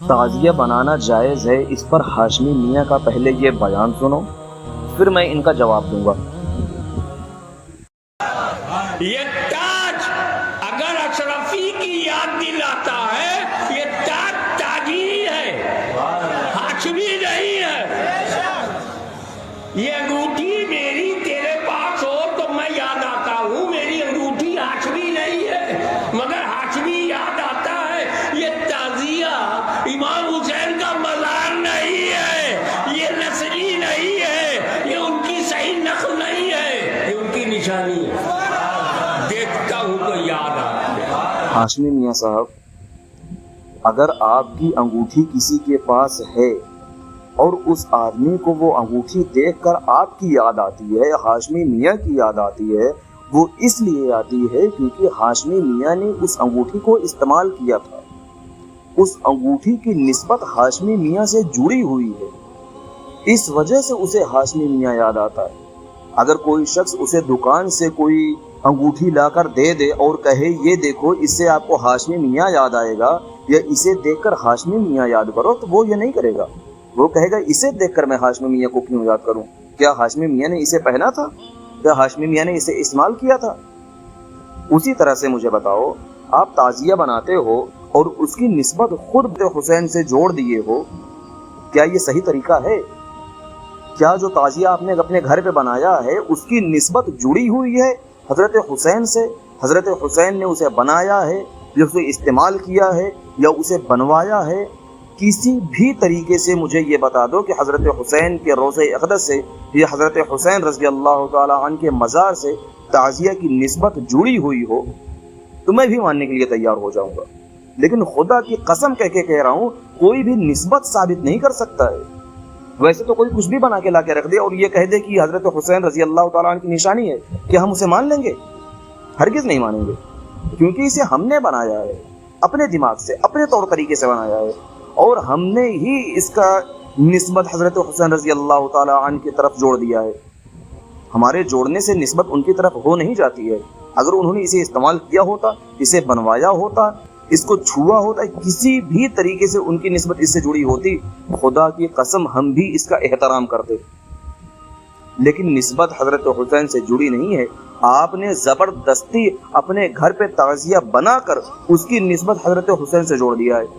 تعزیہ بنانا جائز ہے، اس پر ہاشمی میاں کا پہلے یہ بیان سنو، پھر میں ان کا جواب دوں گا۔ یہ تاج اگر اشرفی کی یاد دلاتا ہے، یہ تاج تاجی ہے، ہاشمی نہیں ہے۔ یہ انگوٹھی میری تیرے پاس ہو تو میں یاد آتا ہوں، میری انگوٹھی ہاشمی نہیں ہے مگر ہاشمی یاد آتا ہے۔ یہ تعزیہ امام حسین کا مزار نہیں ہے، یہ نسلی نہیں ہے، یہ ان کی صحیح نقل نہیں ہے، یہ ان کی نشانی ہے۔ دیکھتا ہوں تو یاد آتی ہے۔ ہاشمی میاں صاحب، اگر آپ کی انگوٹھی کسی کے پاس ہے اور اس آدمی کو وہ انگوٹھی دیکھ کر آپ کی یاد آتی ہے، ہاشمی میاں کی یاد آتی ہے، وہ اس لیے آتی ہے کیونکہ ہاشمی میاں نے اس انگوٹھی کو استعمال کیا تھا، اس انگوٹھی کی نسبت ہاشمی میاں سے جڑی ہوئی ہے، اس وجہ سے اسے ہاشمی میاں یاد آتا ہے۔ اگر کوئی شخص اسے دکان سے کوئی انگوٹھی لا کر دے دے اور کہے یہ دیکھو اس سے آپ کو ہاشمی میاں یاد آئے گا، یا اسے دیکھ کر ہاشمی میاں یاد کرو، تو وہ یہ نہیں کرے گا، وہ کہے گا اسے دیکھ کر میں ہاشمی میاں کو کیوں یاد کروں؟ کیا ہاشمی میاں نے اسے پہنا تھا؟ کیا ہاشمی میاں نے اسے استعمال کیا تھا؟ اسی طرح سے مجھے بتاؤ، آپ تعزیہ بناتے ہو اور اس کی نسبت خود حسین سے جوڑ دیے ہو، کیا یہ صحیح طریقہ ہے؟ کیا جو تعزیہ آپ نے اپنے گھر پہ بنایا ہے اس کی نسبت جڑی ہوئی ہے حضرت حسین سے؟ حضرت حسین نے اسے بنایا ہے یا اسے استعمال کیا ہے یا اسے بنوایا ہے؟ کسی بھی طریقے سے مجھے یہ بتا دو کہ حضرت حسین کے روضہ اقدس سے یا حضرت حسین رضی اللہ تعالی عنہ کے مزار سے تعزیہ کی نسبت جڑی ہوئی ہو تو میں بھی ماننے کے لیے تیار ہو جاؤں گا، لیکن خدا کی قسم کہہ کے کہہ رہا ہوں، کوئی بھی نسبت ثابت نہیں کر سکتا ہے۔ ویسے تو کوئی کچھ بھی بنا کے لا کے رکھ دے اور یہ کہہ دے کہ حضرت حسین رضی اللہ تعالیٰ عنہ کی نشانی ہے، کہ ہم اسے مان لیں گے؟ ہرگز نہیں مانیں گے، کیونکہ اسے ہم نے بنایا ہے، اپنے دماغ سے، اپنے طور طریقے سے بنایا ہے، اور ہم نے ہی اس کا نسبت حضرت حسین رضی اللہ تعالیٰ عنہ کی طرف جوڑ دیا ہے۔ ہمارے جوڑنے سے نسبت ان کی طرف ہو نہیں جاتی ہے۔ اگر انہوں نے اسے استعمال کیا ہوتا، اسے بنوایا ہوتا، اس کو چھوا ہوتا، کسی بھی طریقے سے ان کی نسبت اس سے جڑی ہوتی، خدا کی قسم ہم بھی اس کا احترام کرتے، لیکن نسبت حضرت حسین سے جڑی نہیں ہے۔ آپ نے زبردستی اپنے گھر پہ تعزیہ بنا کر اس کی نسبت حضرت حسین سے جوڑ دیا ہے۔